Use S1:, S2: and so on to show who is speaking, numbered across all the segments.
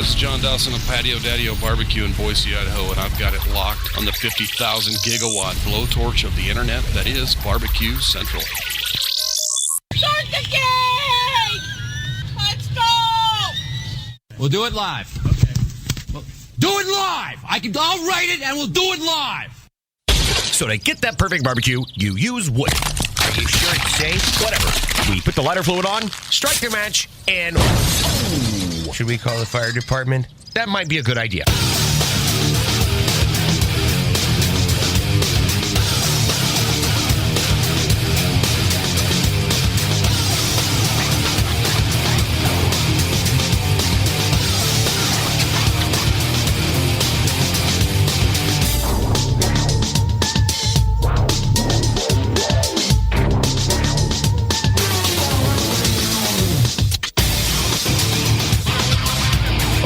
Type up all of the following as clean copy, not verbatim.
S1: This is John Dawson of Patio Daddy-O Barbecue in Boise, Idaho, and I've got it locked on the 50,000 gigawatt blowtorch of the internet that is Barbecue Central.
S2: Start the game! Let's go!
S3: We'll do it live. Okay. Do it live! I'll write it and we'll do it live!
S4: So to get that perfect barbecue, you use wood. Are you sure it's safe? Whatever. We put the lighter fluid on, strike the match, and... Ooh. Should we call the fire department? That might be a good idea.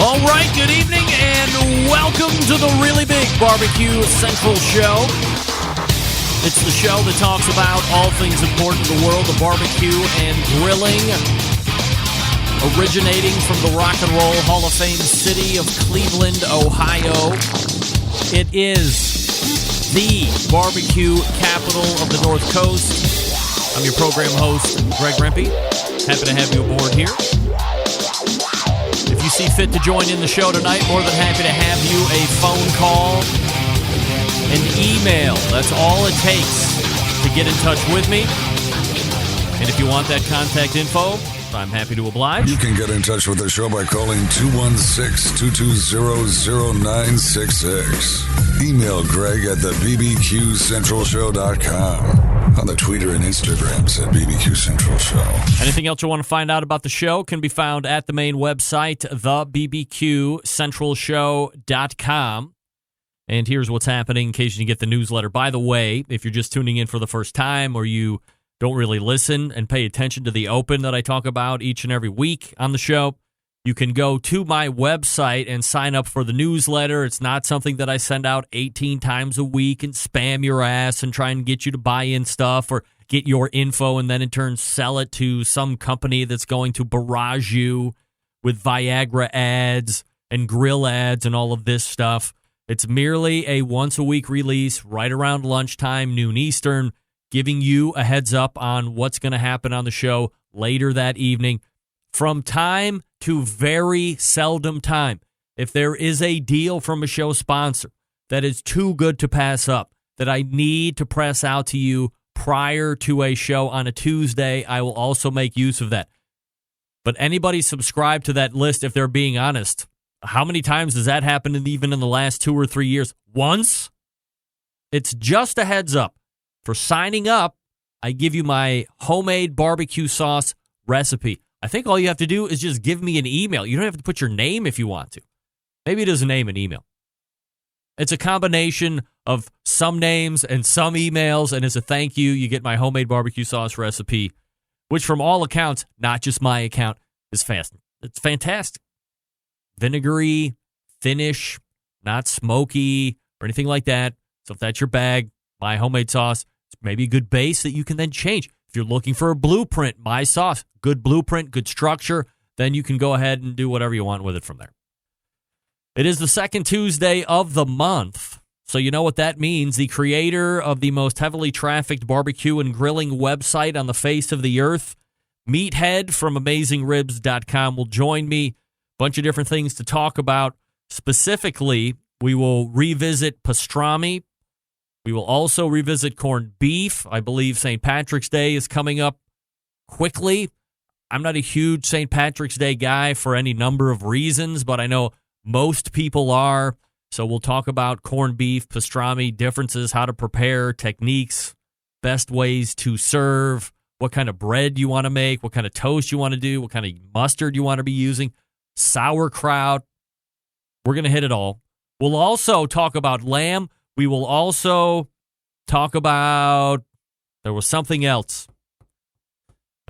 S5: All right, good evening, and welcome to the Really Big Barbecue Central Show. It's the show that talks about all things important in the world of barbecue and grilling, originating from the Rock and Roll Hall of Fame city of Cleveland, Ohio. It is the barbecue capital of the North Coast. I'm your program host, Greg Rempe. Happy to have you aboard here. If you see fit to join in the show tonight, more than happy to have you a phone call and email. That's all it takes to get in touch with me. And if you want that contact info, I'm happy to oblige.
S6: You can get in touch with the show by calling 216-220-0966. Email Greg at the bbqcentralshow.com. On the Twitter and Instagrams at BBQ Central Show.
S5: Anything else you want to find out about the show can be found at the main website, thebbqcentralshow.com. And here's what's happening in case you get the newsletter. By the way, if you're just tuning in for the first time or you don't really listen and pay attention to the open that I talk about each and every week on the show, you can go to my website and sign up for the newsletter. It's not something that I send out 18 times a week and spam your ass and try and get you to buy in stuff or get your info and then in turn sell it to some company that's going to barrage you with Viagra ads and grill ads and all of this stuff. It's merely a once-a-week release right around lunchtime, noon Eastern, giving you a heads up on what's going to happen on the show later that evening. From time to very seldom time, if there is a deal from a show sponsor that is too good to pass up, that I need to press out to you prior to a show on a Tuesday, I will also make use of that. But anybody subscribe to that list, if they're being honest, how many times has that happened even in the last 2 or 3 years? Once? It's just a heads up. For signing up, I give you my homemade barbecue sauce recipe. I think all you have to do is just give me an email. You don't have to put your name if you want to. Maybe it is a name and email. It's a combination of some names and some emails, and as a thank you, you get my homemade barbecue sauce recipe, which from all accounts, not just my account, is fast. It's fantastic. Vinegary, finish, not smoky or anything like that. So if that's your bag, my homemade sauce, it's maybe a good base that you can then change. If you're looking for a blueprint, my sauce, good blueprint, good structure, then you can go ahead and do whatever you want with it from there. It is the second Tuesday of the month, so you know what that means. The creator of the most heavily trafficked barbecue and grilling website on the face of the earth, Meathead from AmazingRibs.com, will join me. Bunch of different things to talk about. Specifically, we will revisit pastrami. We will also revisit corned beef. I believe St. Patrick's Day is coming up quickly. I'm not a huge St. Patrick's Day guy for any number of reasons, but I know most people are. So we'll talk about corned beef, pastrami, differences, how to prepare, techniques, best ways to serve, what kind of bread you want to make, what kind of toast you want to do, what kind of mustard you want to be using, sauerkraut. We're going to hit it all. We'll also talk about lamb. We will also talk about, there was something else.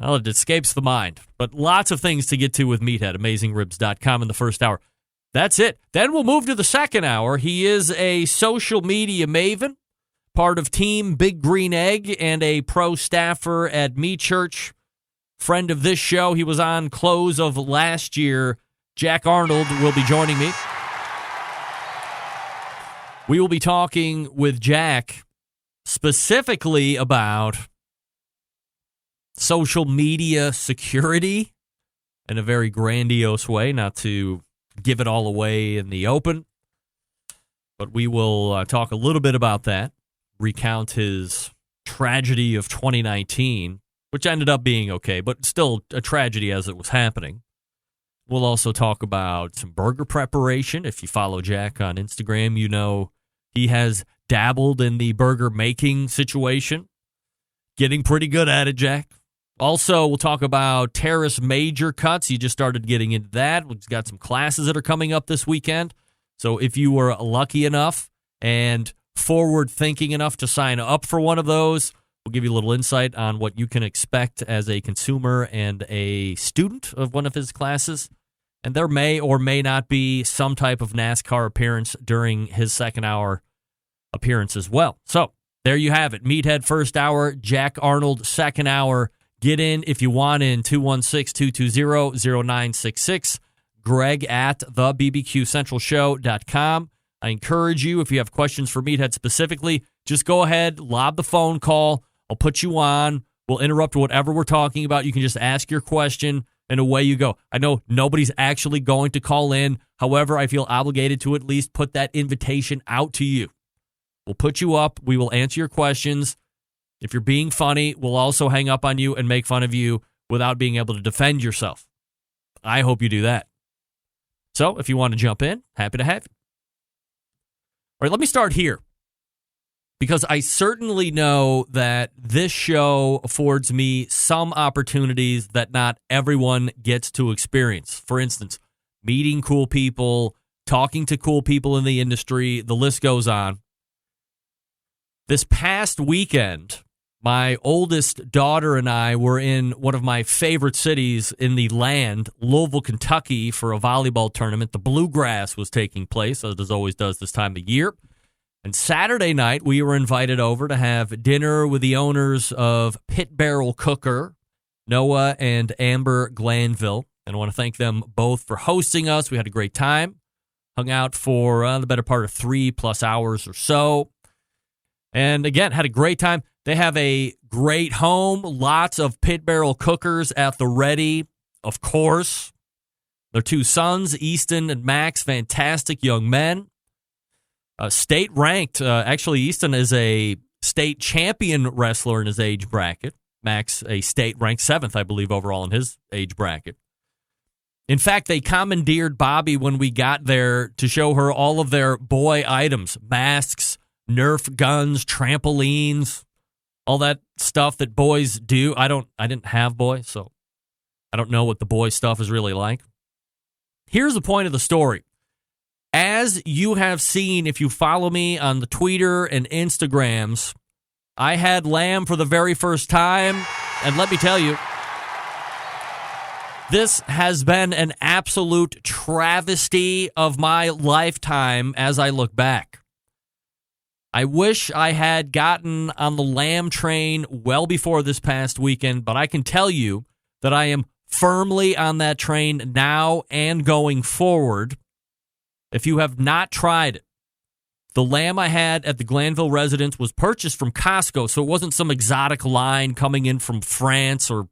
S5: Well, it escapes the mind. But lots of things to get to with Meathead, AmazingRibs.com in the first hour. That's it. Then we'll move to the second hour. He is a social media maven, part of Team Big Green Egg, and a pro staffer at Me Church. Friend of this show. He was on close of last year Jack Arnold will be joining me. We will be talking with Jack specifically about social media security in a very grandiose way, not to give it all away in the open. But we will talk a little bit about that, recount his tragedy of 2019, which ended up being okay, but still a tragedy as it was happening. We'll also talk about some burger preparation. If you follow Jack on Instagram, you know he has dabbled in the burger making situation. Getting pretty good at it, Jack. Also, we'll talk about terrace major cuts. He just started getting into that. We've got some classes that are coming up this weekend. So if you were lucky enough and forward-thinking enough to sign up for one of those, we'll give you a little insight on what you can expect as a consumer and a student of one of his classes. And there may or may not be some type of NASCAR appearance during his second hour appearance as well. So there you have it. Meathead first hour, Jack Arnold second hour. Get in if you want in, 216-220-0966. Greg at thebbqcentralshow.com. I encourage you, if you have questions for Meathead specifically, just go ahead, lob the phone call. I'll put you on. We'll interrupt whatever we're talking about. You can just ask your question, and away you go. I know nobody's actually going to call in. However, I feel obligated to at least put that invitation out to you. We'll put you up. We will answer your questions. If you're being funny, we'll also hang up on you and make fun of you without being able to defend yourself. I hope you do that. So if you want to jump in, happy to have you. All right, let me start here, because I certainly know that this show affords me some opportunities that not everyone gets to experience. For instance, meeting cool people, talking to cool people in the industry, the list goes on. This past weekend, my oldest daughter and I were in one of my favorite cities in the land, Louisville, Kentucky, for a volleyball tournament. The Bluegrass was taking place, as it always does this time of year. And Saturday night, we were invited over to have dinner with the owners of Pit Barrel Cooker, Noah and Amber Glanville. And I want to thank them both for hosting us. We had a great time. Hung out for the better part of 3+ hours or so. And again, had a great time. They have a great home, lots of Pit Barrel Cookers at the ready, of course. Their two sons, Easton and Max, fantastic young men. State ranked. Actually, Easton is a state champion wrestler in his age bracket. Max, a state ranked 7th, I believe, overall in his age bracket. In fact, they commandeered Bobby when we got there to show her all of their boy items, masks, Nerf guns, trampolines, all that stuff that boys do. I didn't have boys, so I don't know what the boy stuff is really like. Here's the point of the story. As you have seen, if you follow me on the Twitter and Instagrams, I had lamb for the very first time, and let me tell you, this has been an absolute travesty of my lifetime as I look back. I wish I had gotten on the lamb train well before this past weekend, but I can tell you that I am firmly on that train now and going forward. If you have not tried it, the lamb I had at the Glanville residence was purchased from Costco, so it wasn't some exotic line coming in from France or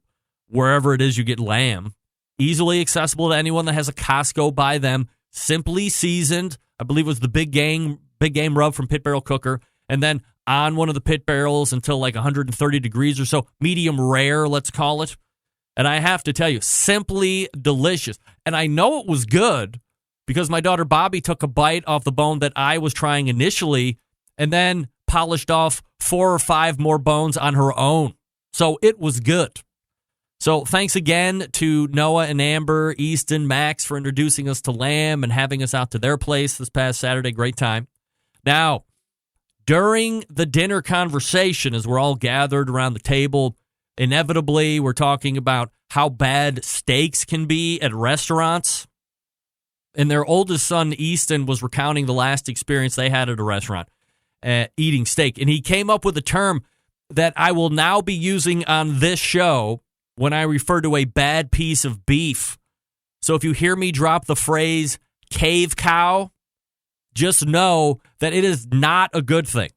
S5: wherever it is you get lamb. Easily accessible to anyone that has a Costco by them. Simply seasoned. I believe it was the big game rub from Pit Barrel Cooker, and then on one of the pit barrels until like 130 degrees or so. Medium rare, let's call it. And I have to tell you, simply delicious. And I know it was good because my daughter Bobby took a bite off the bone that I was trying initially and then polished off 4 or 5 more bones on her own. So it was good. So thanks again to Noah and Amber, Easton, Max for introducing us to lamb and having us out to their place this past Saturday. Great time. Now, during the dinner conversation, as we're all gathered around the table, inevitably we're talking about how bad steaks can be at restaurants. And their oldest son, Easton, was recounting the last experience they had at a restaurant eating steak. And he came up with a term that I will now be using on this show when I refer to a bad piece of beef So if you hear me drop the phrase cave cow, just know that it is not a good thing.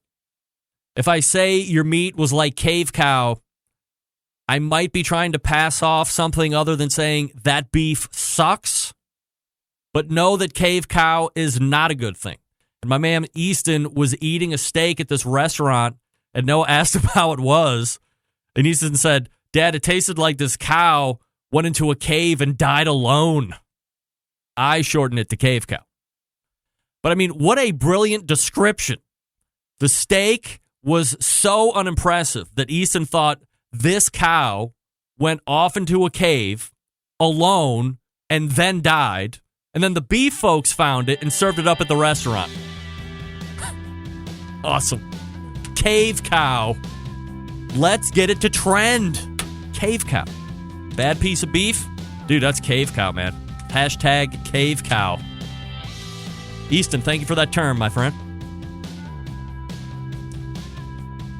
S5: If I say your meat was like cave cow, I might be trying to pass off something other than saying that beef sucks. But know that cave cow is not a good thing. And my man Easton was eating a steak at this restaurant, and Noah asked him how it was. And Easton said, Dad, it tasted like this cow went into a cave and died alone. I shortened it to cave cow. But I mean, what a brilliant description. The steak was so unimpressive that Easton thought this cow went off into a cave alone and then died. And then the beef folks found it and served it up at the restaurant. Awesome. Cave cow. Let's get it to trend. Cave cow. Bad piece of beef? Dude, that's cave cow, man. Hashtag cave cow. Easton, thank you for that term, my friend.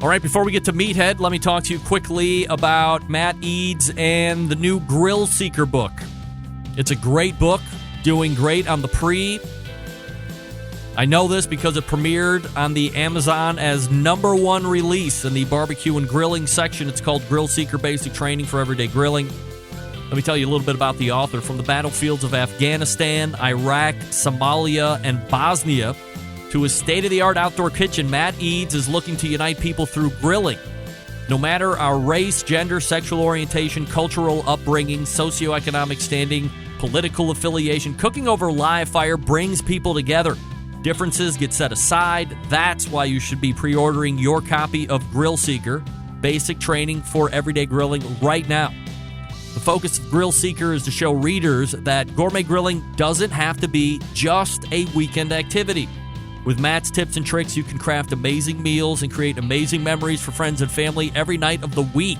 S5: All right, before we get to Meathead, let me talk to you quickly about Matt Eads and the new Grill Seeker book. It's a great book, doing great on the pre. I know this because it premiered on the Amazon as #1 release in the barbecue and grilling section. It's called Grill Seeker Basic Training for Everyday Grilling. Let me tell you a little bit about the author. From the battlefields of Afghanistan, Iraq, Somalia, and Bosnia to his state-of-the-art outdoor kitchen, Matt Eads is looking to unite people through grilling. No matter our race, gender, sexual orientation, cultural upbringing, socioeconomic standing, political affiliation, cooking over live fire brings people together. Differences get set aside. That's why you should be pre-ordering your copy of Grill Seeker, Basic Training for Everyday Grilling, right now. The focus of Grill Seeker is to show readers that gourmet grilling doesn't have to be just a weekend activity. With Matt's tips and tricks, you can craft amazing meals and create amazing memories for friends and family every night of the week.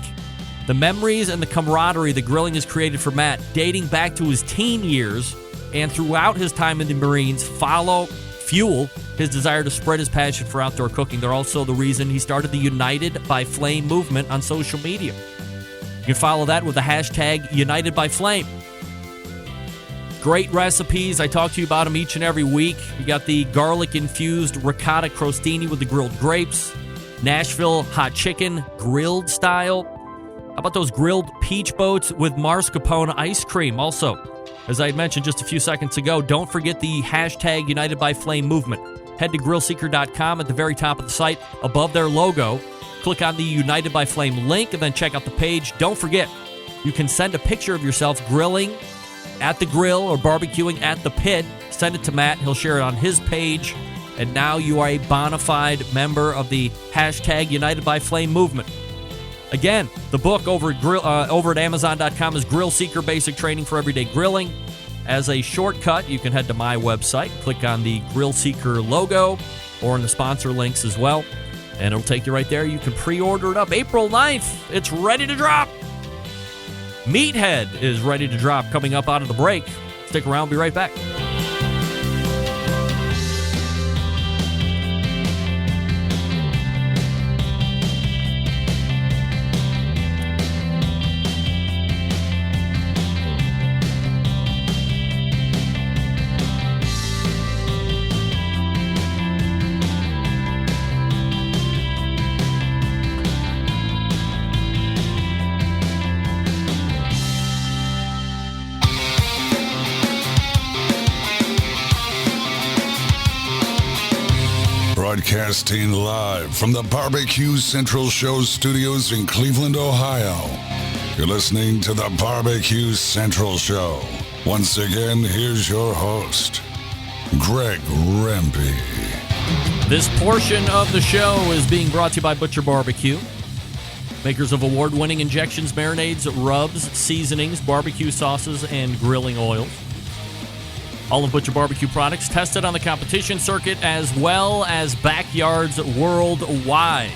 S5: The memories and the camaraderie that grilling has created for Matt, dating back to his teen years and throughout his time in the Marines, fuel his desire to spread his passion for outdoor cooking. They're also the reason he started the United by Flame movement on social media. You can follow that with the hashtag United by Flame. Great recipes. I talk to you about them each and every week. You got the garlic-infused ricotta crostini with the grilled grapes, Nashville hot chicken, grilled style. How about those grilled peach boats with mascarpone ice cream? Also, as I had mentioned just a few seconds ago, don't forget the hashtag United by Flame movement. Head to grillseeker.com at the very top of the site, above their logo. Click on the United by Flame link and then check out the page. Don't forget, you can send a picture of yourself grilling at the grill or barbecuing at the pit. Send it to Matt. He'll share it on his page. And now you are a bona fide member of the hashtag United by Flame movement. Again, the book over at Amazon.com is Grill Seeker Basic Training for Everyday Grilling. As a shortcut, you can head to my website, click on the Grill Seeker logo or in the sponsor links as well. And it'll take you right there. You can pre-order it up April 9th. It's ready to drop. Meathead is ready to drop coming up out of the break. Stick around. Be right back.
S6: Broadcasting live from the Barbecue Central Show studios in Cleveland, Ohio. You're listening to the Barbecue Central Show. Once again, here's your host, Greg Rempe.
S5: This portion of the show is being brought to you by Butcher Barbecue, makers of award-winning injections, marinades, rubs, seasonings, barbecue sauces, and grilling oils. All of Butcher Barbecue products tested on the competition circuit as well as backyards worldwide.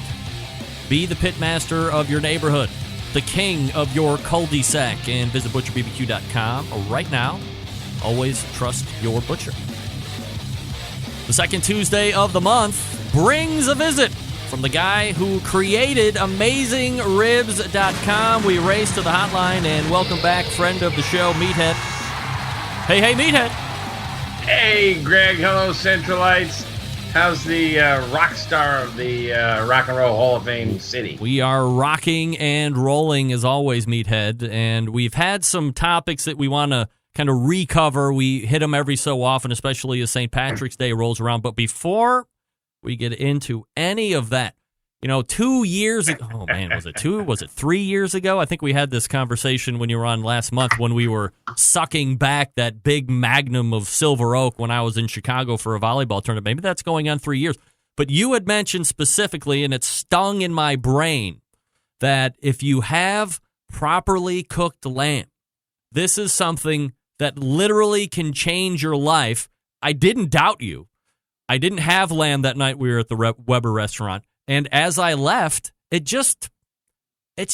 S5: Be the pitmaster of your neighborhood, the king of your cul-de-sac, and visit butcherbbq.com right now. Always trust your butcher. The second Tuesday of the month brings a visit from the guy who created AmazingRibs.com. We race to the hotline and welcome back friend of the show, Meathead. Hey, Meathead.
S7: Hey, Greg. Hello, Centralites. How's the rock star of the Rock and Roll Hall of Fame city?
S5: We are rocking and rolling as always, Meathead, and we've had some topics that we want to kind of recover. We hit them every so often, especially as St. Patrick's Day rolls around. But before we get into any of that, 2 years ago, oh man, was it 2? Was it 3 years ago? I think we had this conversation when you were on last month when we were sucking back that big magnum of Silver Oak when I was in Chicago for a volleyball tournament. Maybe that's going on 3 years. But you had mentioned specifically, and it stung in my brain, that if you have properly cooked lamb, this is something that literally can change your life. I didn't doubt you. I didn't have lamb that night we were at the Weber restaurant. And as I left, it's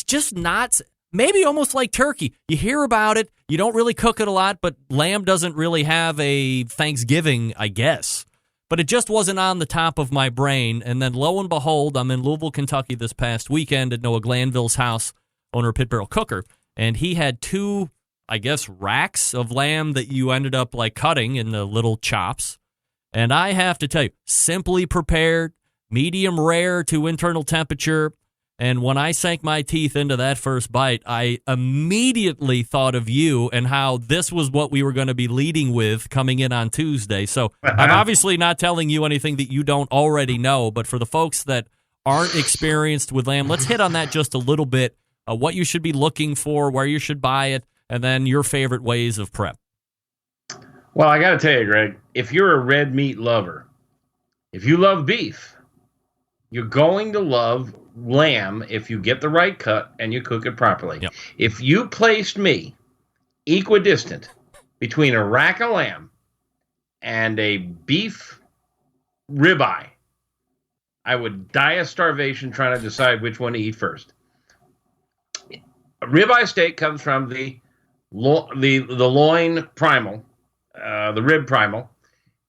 S5: just not, maybe almost like turkey. You hear about it. You don't really cook it a lot, but lamb doesn't really have a Thanksgiving, I guess. But it just wasn't on the top of my brain. And then lo and behold, I'm in Louisville, Kentucky this past weekend at Noah Glanville's house, owner of Pit Barrel Cooker. And he had 2, I guess, racks of lamb that you ended up like cutting in the little chops. And I have to tell you, simply prepared, medium rare to internal temperature. And when I sank my teeth into that first bite, I immediately thought of you and how this was what we were going to be leading with coming in on Tuesday. So I'm obviously not telling you anything that you don't already know, but for the folks that aren't experienced with lamb, let's hit on that just a little bit, what you should be looking for, where you should buy it, and then your favorite ways of prep.
S7: Well, I got to tell you, Greg, if you're a red meat lover, if you love beef, you're going to love lamb if you get the right cut and you cook it properly.
S5: Yep.
S7: If you placed me equidistant between a rack of lamb and a beef ribeye, I would die of starvation trying to decide which one to eat first. A ribeye steak comes from the loin primal, the rib primal,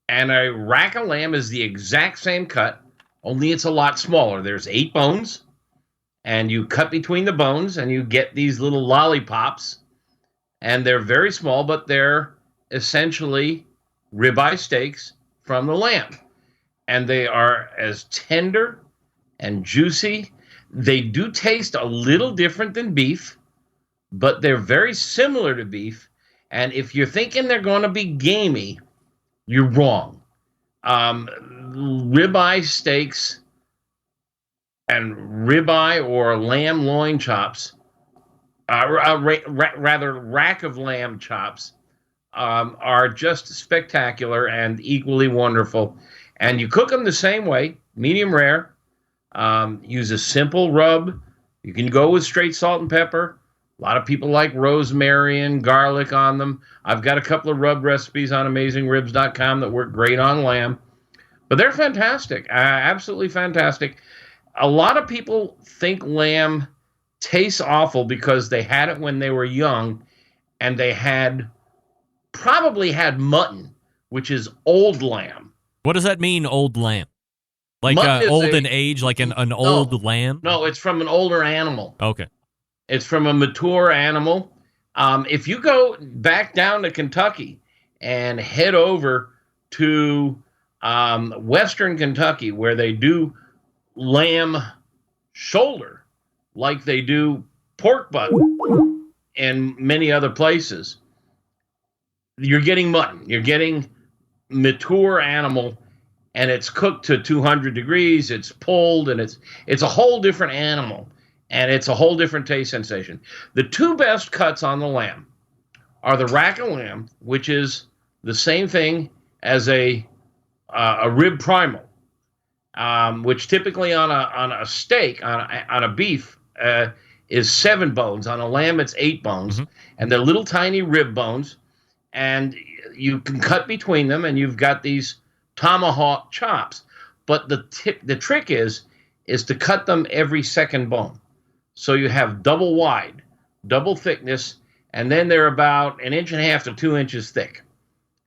S7: and a rack of lamb is the exact same cut, only it's a lot smaller. There's 8 bones, and you cut between the bones, and you get these little lollipops, and they're very small, but they're essentially ribeye steaks from the lamb. And they are as tender and juicy. They do taste a little different than beef, but they're very similar to beef. And if you're thinking they're going to be gamey, you're wrong. Ribeye steaks and ribeye or lamb loin chops, rather rack of lamb chops, are just spectacular and equally wonderful. And you cook them the same way, medium rare. Use a simple rub. You can go with straight salt and pepper. A lot of people like rosemary and garlic on them. I've got a couple of rub recipes on AmazingRibs.com that work great on lamb. But they're fantastic, absolutely fantastic. A lot of people think lamb tastes awful because they had it when they were young, and they probably had mutton, which is old lamb.
S5: What does that mean, old lamb? Like old in age, like an old lamb?
S7: No, it's from an older animal.
S5: Okay.
S7: It's from a mature animal. If you go back down to Kentucky and head over to Western Kentucky, where they do lamb shoulder like they do pork butt and many other places, you're getting mutton. You're getting mature animal, and it's cooked to 200 degrees. It's pulled, and it's a whole different animal, and it's a whole different taste sensation. The 2 best cuts on the lamb are the rack of lamb, which is the same thing as a rib primal, which typically on a steak, on a beef, is 7 bones. On a lamb, it's 8 bones, and they're little tiny rib bones, and you can cut between them, and you've got these tomahawk chops. But the trick is to cut them every second bone, so you have double wide, double thickness, and then they're about 1.5 inches to 2 inches thick,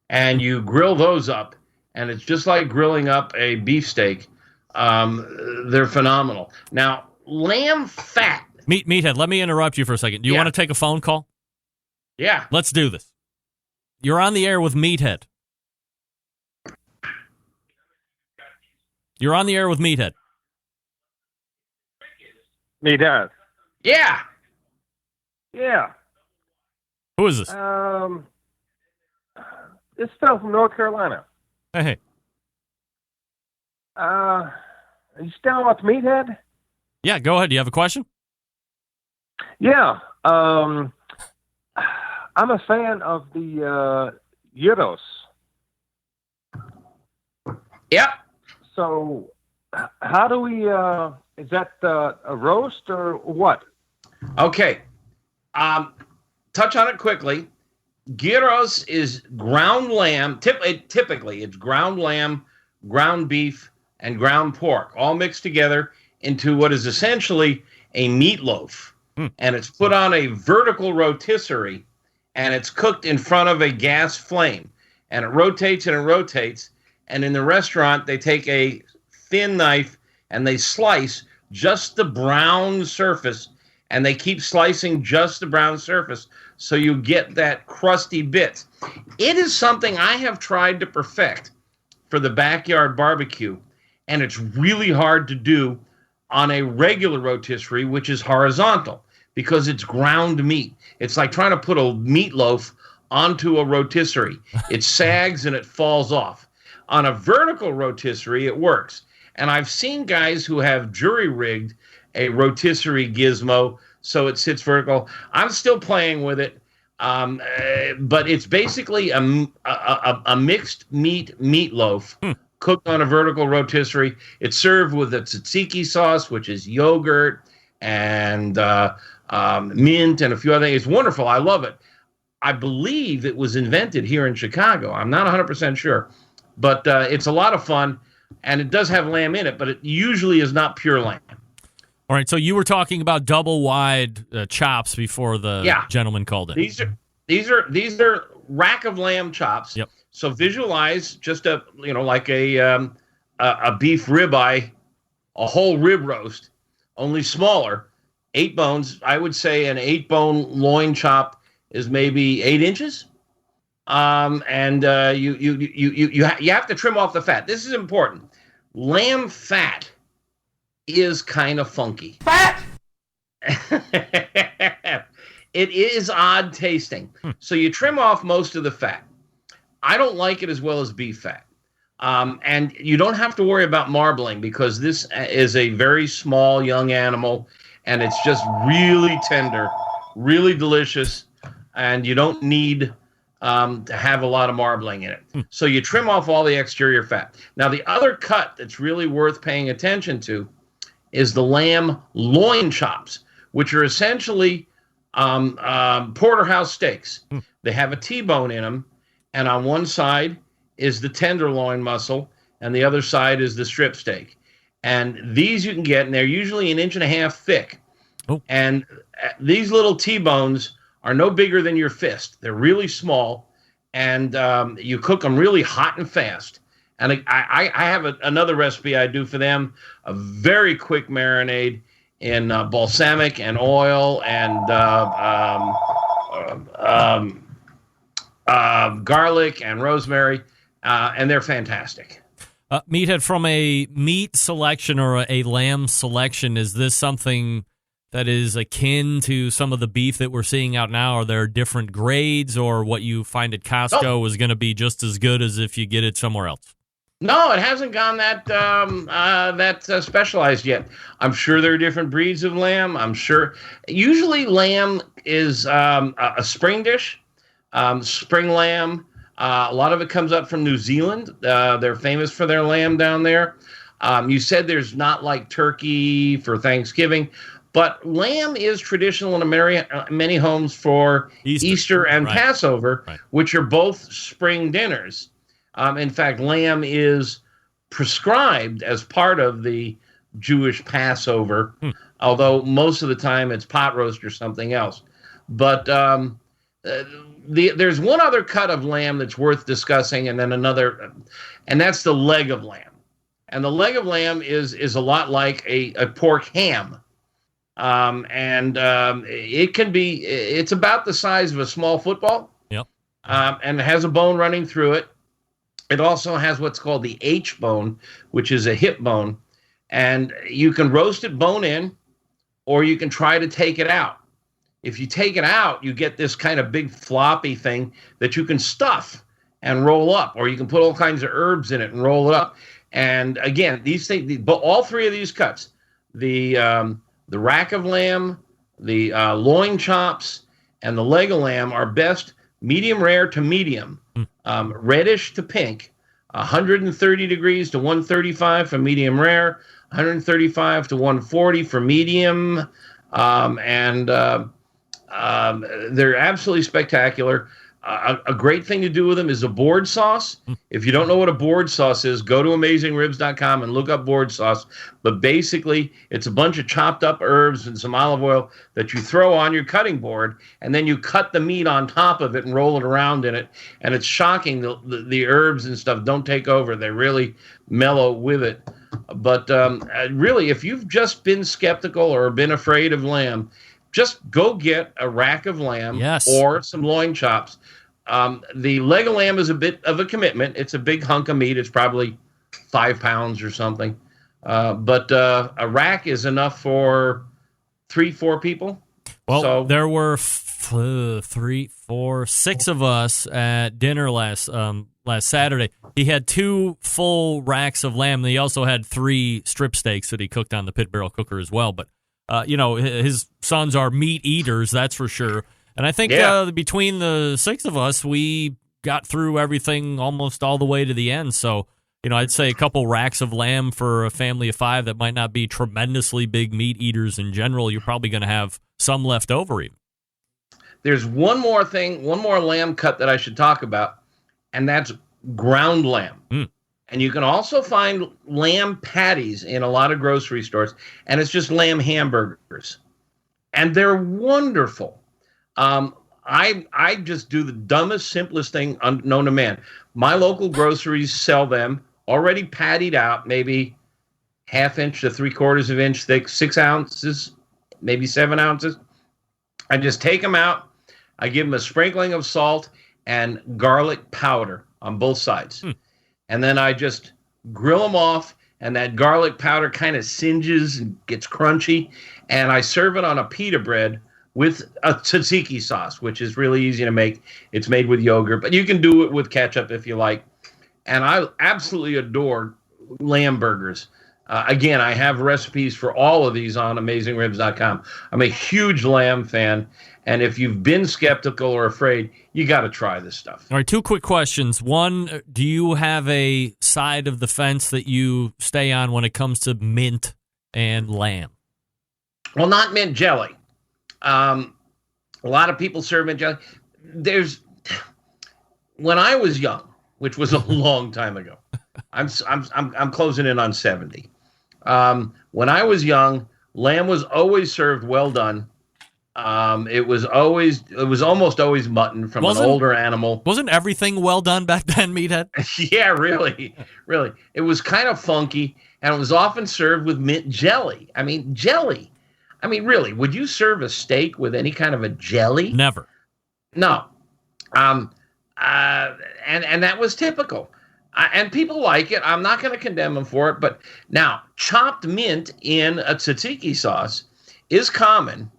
S7: and you grill those up. And it's just like grilling up a beefsteak. They're phenomenal. Now, lamb fat.
S5: Meathead, let me interrupt you for a second. Do you want to take a phone call?
S7: Yeah.
S5: Let's do this. You're on the air with Meathead. You're on the air with Meathead.
S8: Meathead.
S7: Yeah.
S8: Yeah.
S5: Who is this?
S8: It's Phil from North Carolina.
S5: Hey.
S8: Are you still with Meathead?
S5: Yeah, go ahead. Do you have a question?
S8: Yeah. I'm a fan of the gyros.
S7: Yep.
S8: So, how do we? Is that a roast or what?
S7: Okay. Touch on it quickly. Gyros is ground lamb. Typically, it's ground lamb, ground beef, and ground pork, all mixed together into what is essentially a meatloaf. And it's put on a vertical rotisserie, and it's cooked in front of a gas flame. And it rotates and it rotates. And in the restaurant, they take a thin knife and they slice just the brown surface, and they keep slicing just the brown surface so you get that crusty bit. It is something I have tried to perfect for the backyard barbecue, and it's really hard to do on a regular rotisserie, which is horizontal, because it's ground meat. It's like trying to put a meatloaf onto a rotisserie. It sags and it falls off. On a vertical rotisserie, it works. And I've seen guys who have jury-rigged a rotisserie gizmo so it sits vertical. I'm still playing with it, but it's basically a mixed meat meatloaf cooked on a vertical rotisserie. It's served with a tzatziki sauce, which is yogurt and mint and a few other things. It's wonderful. I love it. I believe it was invented here in Chicago. I'm not 100% sure, but it's a lot of fun, and it does have lamb in it, but it usually is not pure lamb.
S5: All right, so you were talking about double wide chops before the gentleman called in.
S7: These are rack of lamb chops.
S5: Yep.
S7: So visualize just like a beef ribeye, a whole rib roast, only smaller, 8 bones. I would say an 8-bone loin chop is maybe 8 inches. And you have to trim off the fat. This is important. Lamb fat is kind of funky.
S2: Fat!
S7: It is odd tasting. So you trim off most of the fat. I don't like it as well as beef fat. And you don't have to worry about marbling because this is a very small young animal, and it's just really tender, really delicious, and you don't need to have a lot of marbling in it. So you trim off all the exterior fat. Now, the other cut that's really worth paying attention to is the lamb loin chops, which are essentially porterhouse steaks. They have a T-bone in them, and on one side is the tenderloin muscle, and the other side is the strip steak. And these you can get, and they're usually 1.5 inches thick.
S5: Oh.
S7: And these little T-bones are no bigger than your fist. They're really small, and you cook them really hot and fast. And I have another recipe I do for them, a very quick marinade in balsamic and oil and garlic and rosemary, and they're fantastic.
S5: Meathead, from a meat selection or a lamb selection, is this something that is akin to some of the beef that we're seeing out now? Are there different grades, or what you find at Costco is going to be just as good as if you get it somewhere else?
S7: No, it hasn't gone that specialized yet. I'm sure there are different breeds of lamb. I'm sure. Usually lamb is a spring dish, spring lamb. A lot of it comes up from New Zealand. They're famous for their lamb down there. You said there's not like turkey for Thanksgiving, but lamb is traditional in many homes for Easter and Passover, which are both spring dinners. In fact, lamb is prescribed as part of the Jewish Passover, although most of the time it's pot roast or something else. But there's one other cut of lamb that's worth discussing, and then another, and that's the leg of lamb. And the leg of lamb is a lot like a pork ham. It can be, it's about the size of a small football.
S5: Yep.
S7: and it has a bone running through it. It also has what's called the H bone, which is a hip bone. And you can roast it bone in, or you can try to take it out. If you take it out, you get this kind of big floppy thing that you can stuff and roll up, or you can put all kinds of herbs in it and roll it up. And again, these things, but all three of these cuts, the rack of lamb, the loin chops, and the leg of lamb are best medium rare to medium, reddish to pink, 130 degrees to 135 for medium rare, 135 to 140 for medium, and they're absolutely spectacular. A great thing to do with them is a board sauce. If you don't know what a board sauce is, go to AmazingRibs.com and look up board sauce. But basically, it's a bunch of chopped up herbs and some olive oil that you throw on your cutting board, and then you cut the meat on top of it and roll it around in it. And it's shocking. The herbs and stuff don't take over. They really mellow with it. But really, if you've just been skeptical or been afraid of lamb, just go get a rack of lamb or some loin chops. The leg of lamb is a bit of a commitment. It's a big hunk of meat. It's probably 5 pounds or something. But a rack is enough for 3-4 people.
S5: Well,
S7: so,
S5: there were 3, 4, 6 of us at dinner last Saturday. He had 2 full racks of lamb. And he also had 3 strip steaks that he cooked on the pit barrel cooker as well. But his sons are meat eaters, that's for sure. And I think between the 6 of us, we got through everything almost all the way to the end. So, I'd say a couple racks of lamb for a family of 5 that might not be tremendously big meat eaters in general. You're probably going to have some left over even.
S7: There's one more lamb cut that I should talk about, and that's ground lamb. And you can also find lamb patties in a lot of grocery stores, and it's just lamb hamburgers. And they're wonderful. I just do the dumbest, simplest thing known to man. My local groceries sell them already pattied out, maybe 1/2 inch to 3/4 of inch thick, 6 ounces, maybe 7 ounces. I just take them out. I give them a sprinkling of salt and garlic powder on both sides. And then I just grill them off, and that garlic powder kind of singes and gets crunchy. And I serve it on a pita bread with a tzatziki sauce, which is really easy to make. It's made with yogurt, but you can do it with ketchup if you like. And I absolutely adore lamb burgers. Again, I have recipes for all of these on AmazingRibs.com. I'm a huge lamb fan, and if you've been skeptical or afraid, you got to try this stuff.
S5: All right, 2 quick questions. One, do you have a side of the fence that you stay on when it comes to mint and lamb?
S7: Well, not mint jelly. A lot of people serve mint jelly. When I was young, which was a long time ago, I'm closing in on 70. When I was young, lamb was always served well done. It was almost always mutton from an older animal.
S5: Wasn't everything well done back then, Meathead?
S7: Yeah, really. It was kind of funky, and it was often served with mint jelly. I mean, jelly. I mean, really, would you serve a steak with any kind of a jelly?
S5: Never.
S7: No. And that was typical. And people like it. I'm not going to condemn them for it. But now, chopped mint in a tzatziki sauce is common,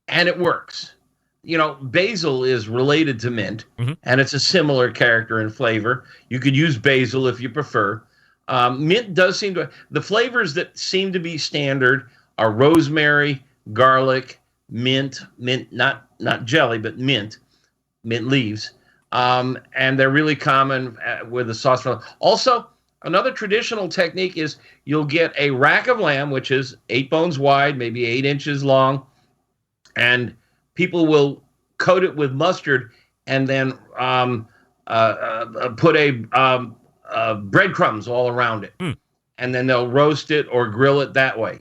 S7: and it works. Basil is related to mint, and it's a similar character and flavor. You could use basil if you prefer. Mint does seem to... The flavors that seem to be standard are rosemary, garlic, mint, not jelly, but mint leaves. And they're really common with the sauce. Also, another traditional technique is you'll get a rack of lamb, which is 8 bones wide, maybe 8 inches long, and people will coat it with mustard and then put breadcrumbs all around it. And then they'll roast it or grill it that way.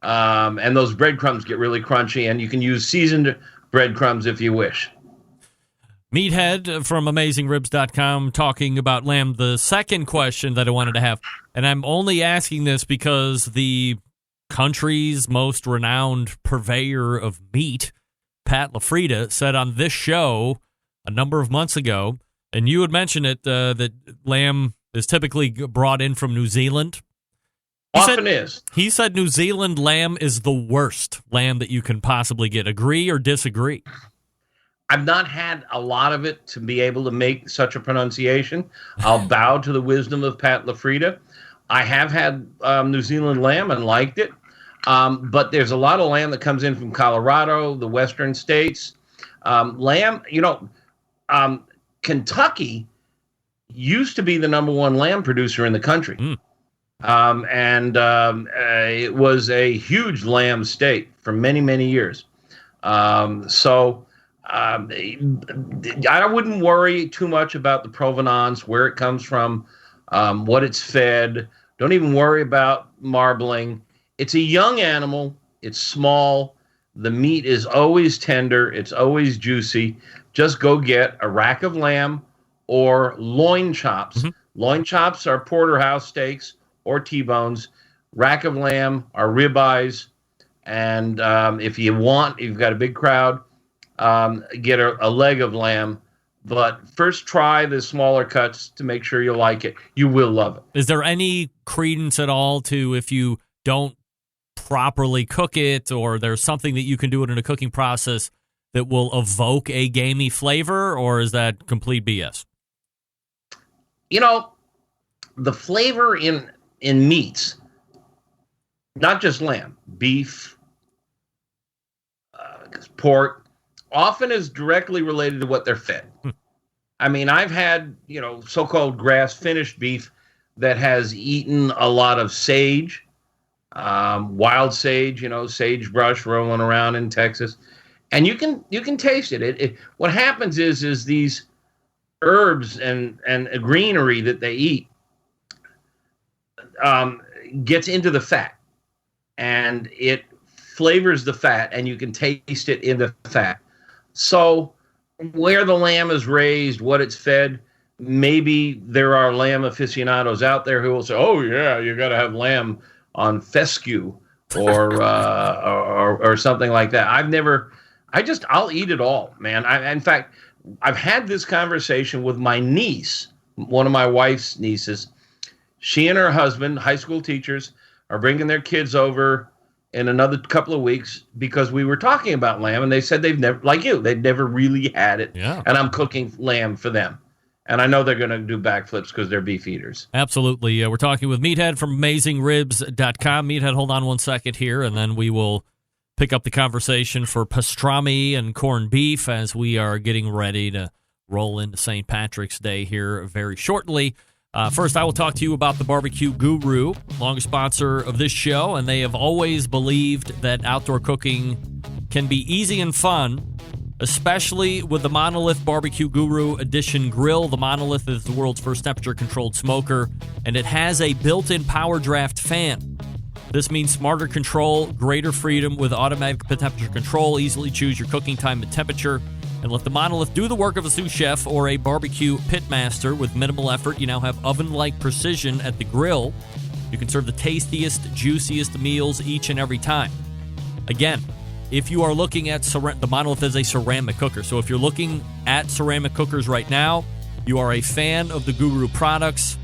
S7: And those breadcrumbs get really crunchy, and you can use seasoned breadcrumbs if you wish.
S5: Meathead from AmazingRibs.com talking about lamb. The second question that I wanted to have, and I'm only asking this because the country's most renowned purveyor of meat, Pat LaFrida, said on this show a number of months ago, and you had mentioned it, that lamb is typically brought in from New Zealand. He said New Zealand lamb is the worst lamb that you can possibly get. Agree or disagree?
S7: I've not had a lot of it to be able to make such a pronunciation. I'll bow to the wisdom of Pat LaFrida. I have had New Zealand lamb and liked it. But there's a lot of lamb that comes in from Colorado, the western states. Lamb, Kentucky used to be the number one lamb producer in the country. It was a huge lamb state for many, many years. I wouldn't worry too much about the provenance, where it comes from, what it's fed. Don't even worry about marbling. It's a young animal. It's small. The meat is always tender. It's always juicy. Just go get a rack of lamb or loin chops. Mm-hmm. Loin chops are porterhouse steaks or T-bones. Rack of lamb are ribeyes. And if you've got a big crowd, get a leg of lamb. But first try the smaller cuts to make sure you like it. You will love it.
S5: Is there any credence at all to if you don't properly cook it, or there's something that you can do it in a cooking process that will evoke a gamey flavor, or is that complete BS?
S7: The flavor in meats, not just lamb, beef, pork, often is directly related to what they're fed. I mean, I've had, so-called grass-finished beef that has eaten a lot of sage, wild sage, sagebrush rolling around in Texas, and you can taste it. What happens is these herbs and greenery that they eat gets into the fat, and it flavors the fat, and you can taste it in the fat. So where the lamb is raised, what it's fed, maybe there are lamb aficionados out there who will say, "Oh yeah, you got to have lamb on fescue or something like that." I'll eat it all, man. In fact, I've had this conversation with my niece, one of my wife's nieces. She and her husband, high school teachers, are bringing their kids over in another couple of weeks because we were talking about lamb, and they said they've never really had it.
S5: Yeah.
S7: And I'm cooking lamb for them. And I know they're going to do backflips because they're beef eaters.
S5: Absolutely. We're talking with Meathead from AmazingRibs.com. Meathead, hold on one second here, and then we will pick up the conversation for pastrami and corned beef as we are getting ready to roll into St. Patrick's Day here very shortly. First, I will talk to you about the Barbecue Guru, longest sponsor of this show, and they have always believed that outdoor cooking can be easy and fun, especially with the Monolith Barbecue Guru Edition grill. The Monolith is the world's first temperature-controlled smoker, and it has a built-in power draft fan. This means smarter control, greater freedom with automatic temperature control. Easily choose your cooking time and temperature, and let the Monolith do the work of a sous chef or a barbecue pitmaster with minimal effort. You now have oven-like precision at the grill. You can serve the tastiest, juiciest meals each and every time. Again, if you are looking at the Monolith is a ceramic cooker. So if you're looking at ceramic cookers right now, you are a fan of the Guru products.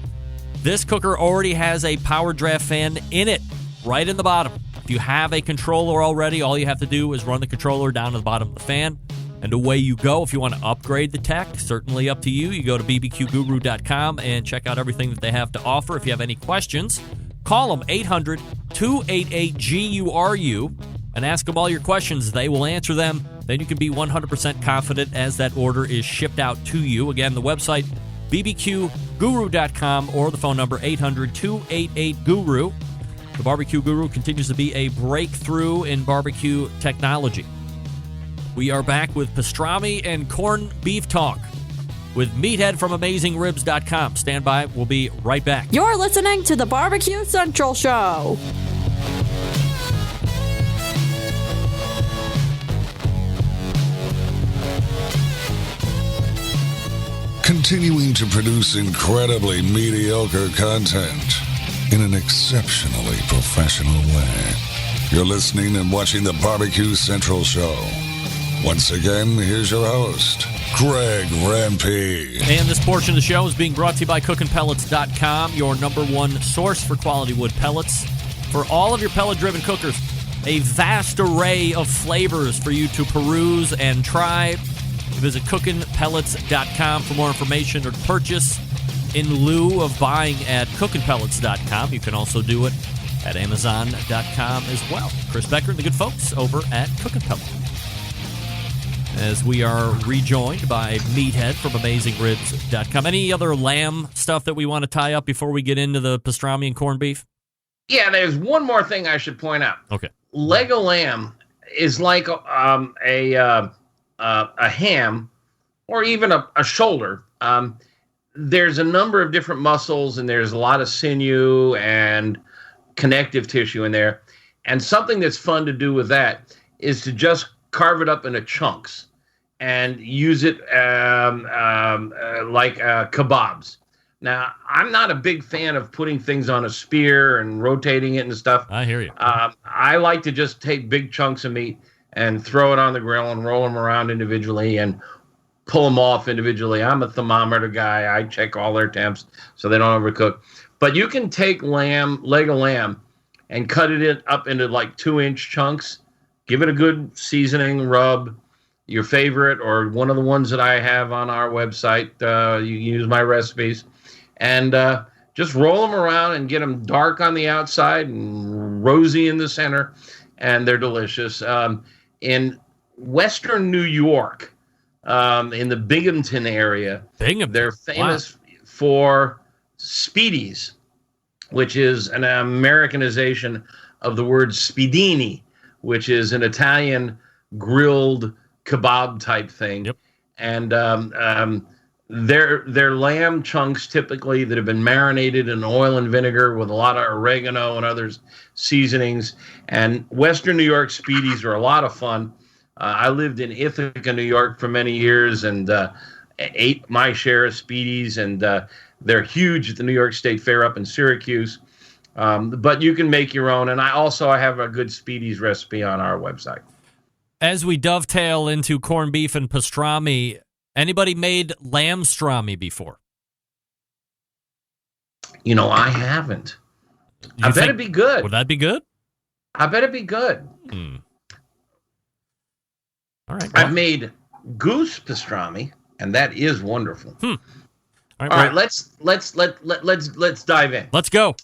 S5: This cooker already has a power draft fan in it, right in the bottom. If you have a controller already, all you have to do is run the controller down to the bottom of the fan, and away you go. If you want to upgrade the tech, certainly up to you. You go to bbqguru.com and check out everything that they have to offer. If you have any questions, call them 800-288-GURU and ask them all your questions. They will answer them. Then you can be 100% confident as that order is shipped out to you. Again, the website, bbqguru.com, or the phone number 800-288-GURU. The Barbecue Guru continues to be a breakthrough in barbecue technology. We are back with pastrami and corned beef talk with Meathead from AmazingRibs.com. Stand by. We'll be right back.
S9: You're listening to the Barbecue Central Show.
S6: Continuing to produce incredibly mediocre content in an exceptionally professional way. You're listening and watching the Barbecue Central Show. Once again, here's your host, Greg Rampey.
S5: And this portion of the show is being brought to you by cookinpellets.com, your number one source for quality wood pellets. For all of your pellet-driven cookers, a vast array of flavors for you to peruse and try. Visit cookinpellets.com for more information or to purchase in lieu of buying at cookinpellets.com. You can also do it at amazon.com as well. Chris Becker and the good folks over at Cookin' Pellets. As we are rejoined by Meathead from AmazingRibs.com. Any other lamb stuff that we want to tie up before we get into the pastrami and corned beef?
S7: Yeah, there's one more thing I should point out.
S5: Okay.
S7: Leg of lamb is like a ham or even a shoulder. There's a number of different muscles, and there's a lot of sinew and connective tissue in there. And something that's fun to do with that is to just carve it up into chunks and use it like kebabs. Now, I'm not a big fan of putting things on a spear and rotating it and stuff.
S5: I hear you.
S7: I like to just take big chunks of meat and throw it on the grill and roll them around individually and pull them off individually. I'm a thermometer guy. I check all their temps so they don't overcook. But you can take leg of lamb, and cut it up into like 2-inch chunks. Give it a good seasoning rub, your favorite or one of the ones that I have on our website. You can use my recipes. And just roll them around and get them dark on the outside and rosy in the center, and they're delicious. In Western New York, in the Binghamton area, they're famous for Speedies, which is an Americanization of the word spiedini, which is an Italian grilled kebab type thing.
S5: Yep.
S7: And they're lamb chunks typically that have been marinated in oil and vinegar with a lot of oregano and other seasonings. And Western New York Speedies are a lot of fun. I lived in Ithaca, New York for many years and ate my share of Speedies, and they're huge at the New York State Fair up in Syracuse. But you can make your own. And I have a good Speedies recipe on our website.
S5: As we dovetail into corned beef and pastrami, anybody made lamb strami before?
S7: I haven't. I bet it'd be good.
S5: Would that be good?
S7: I bet it'd be good.
S5: All right.
S7: I've made goose pastrami, and that is wonderful.
S5: All
S7: right, let's dive in.
S5: Let's go.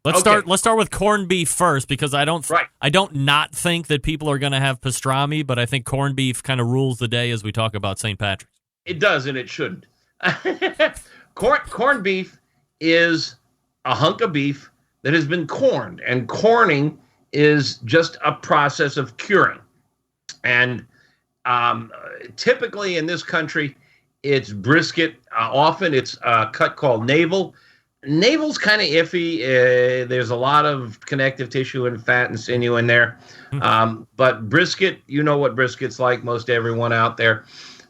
S5: Let's start with corned beef first, because I don't not think that people are going to have pastrami, but I think corned beef kind of rules the day as we talk about St. Patrick's.
S7: It does, and it shouldn't. Corned beef is a hunk of beef that has been corned, and corning is just a process of curing. And typically in this country, it's brisket. Often it's a cut called navel. Navel's kind of iffy. There's a lot of connective tissue and fat and sinew in there. But brisket, you know what brisket's like, most everyone out there.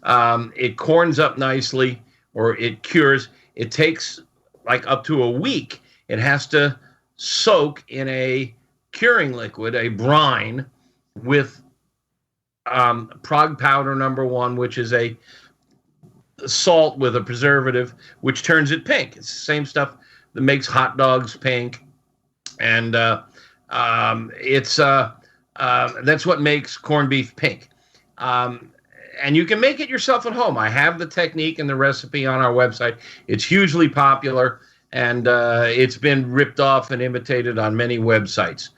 S7: It corns up nicely, or it cures. It takes like up to a week. It has to soak in a curing liquid, a brine, with prog powder number 1, which is a salt with a preservative, which turns it pink. It's the same stuff that makes hot dogs pink, and that's what makes corned beef pink. And you can make it yourself at home. I have the technique and the recipe on our website. It's hugely popular, and it's been ripped off and imitated on many websites.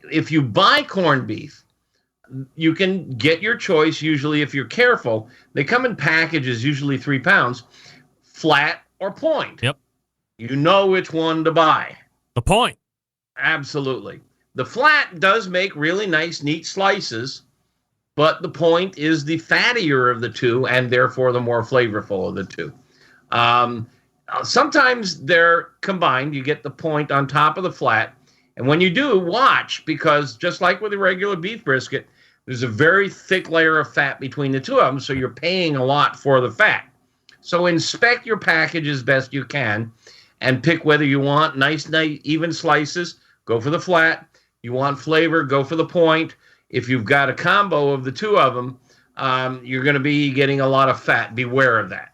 S7: If you buy corned beef, you can get your choice. Usually, if you're careful, they come in packages, usually 3 pounds, flat or point.
S5: Yep.
S7: You know which one to buy.
S5: The point.
S7: Absolutely. The flat does make really nice, neat slices, but the point is the fattier of the two, and therefore the more flavorful of the two. Sometimes they're combined. You get the point on top of the flat. And when you do, watch, because just like with a regular beef brisket, there's a very thick layer of fat between the two of them, so you're paying a lot for the fat. So inspect your package as best you can and pick whether you want nice, even slices, go for the flat. You want flavor, go for the point. If you've got a combo of the two of them, you're going to be getting a lot of fat. Beware of that.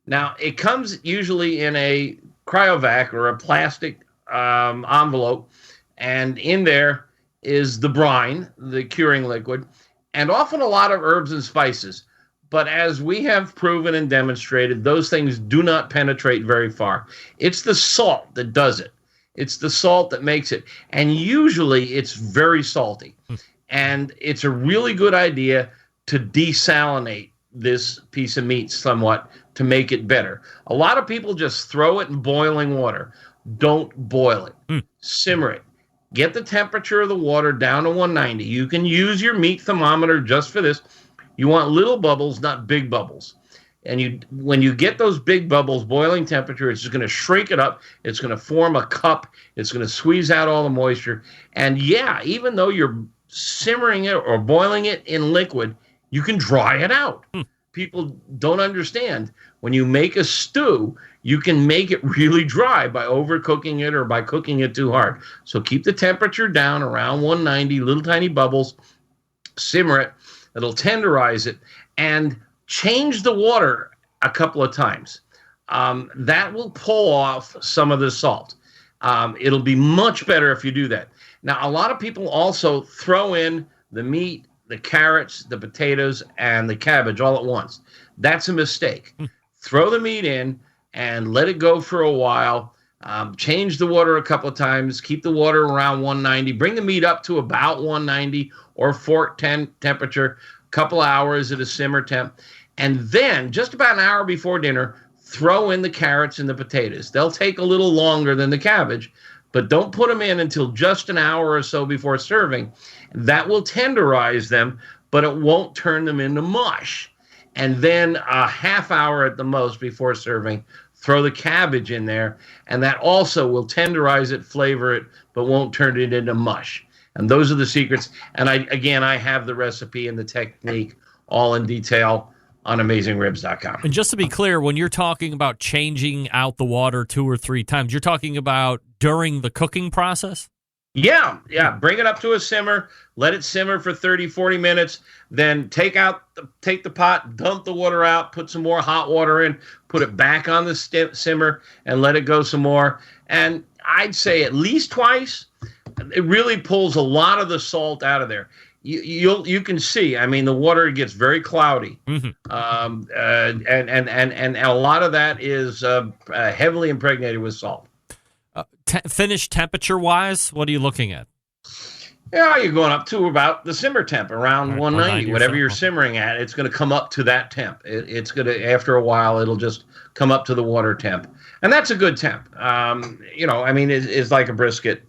S7: Now, it comes usually in a cryovac or a plastic envelope, and in there is the brine, the curing liquid, and often a lot of herbs and spices. But as we have proven and demonstrated, those things do not penetrate very far. It's the salt that does it. It's the salt that makes it. And usually it's very salty. And it's a really good idea to desalinate this piece of meat somewhat to make it better. A lot of people just throw it in boiling water. Don't boil it. Simmer it. Get the temperature of the water down to 190. You can use your meat thermometer just for this. You want little bubbles, not big bubbles. And when you get those big bubbles, boiling temperature, it's just going to shrink it up. It's going to form a cup. It's going to squeeze out all the moisture. And yeah, even though you're simmering it or boiling it in liquid, you can dry it out. People don't understand. When you make a stew, you can make it really dry by overcooking it or by cooking it too hard. So keep the temperature down around 190, little tiny bubbles, simmer it. It'll tenderize it, and change the water a couple of times. That will pull off some of the salt. It'll be much better if you do that. Now, a lot of people also throw in the meat, the carrots, the potatoes, and the cabbage all at once. That's a mistake. Throw the meat in and let it go for a while. Change the water a couple of times. Keep the water around 190. Bring the meat up to about 190 or fork temperature, a couple hours at a simmer temp. And then, just about an hour before dinner, throw in the carrots and the potatoes. They'll take a little longer than the cabbage, but don't put them in until just an hour or so before serving. That will tenderize them, but it won't turn them into mush. And then a half hour at the most before serving, throw the cabbage in there, and that also will tenderize it, flavor it, but won't turn it into mush. And those are the secrets. And I have the recipe and the technique all in detail on AmazingRibs.com.
S5: And just to be clear, when you're talking about changing out the water 2 or 3 times, you're talking about during the cooking process?
S7: Yeah. Bring it up to a simmer. Let it simmer for 30, 40 minutes. Then take the pot, dump the water out, put some more hot water in, put it back on the simmer, and let it go some more. And I'd say at least twice. It really pulls a lot of the salt out of there. You can see. I mean, the water gets very cloudy, and a lot of that is heavily impregnated with salt.
S5: Finished temperature-wise, what are you looking at?
S7: Yeah, you're going up to about the simmer temp, around 190. Whatever you're simmering at, it's going to come up to that temp. It's going to, after a while, it'll just come up to the water temp. And that's a good temp. It's like a brisket.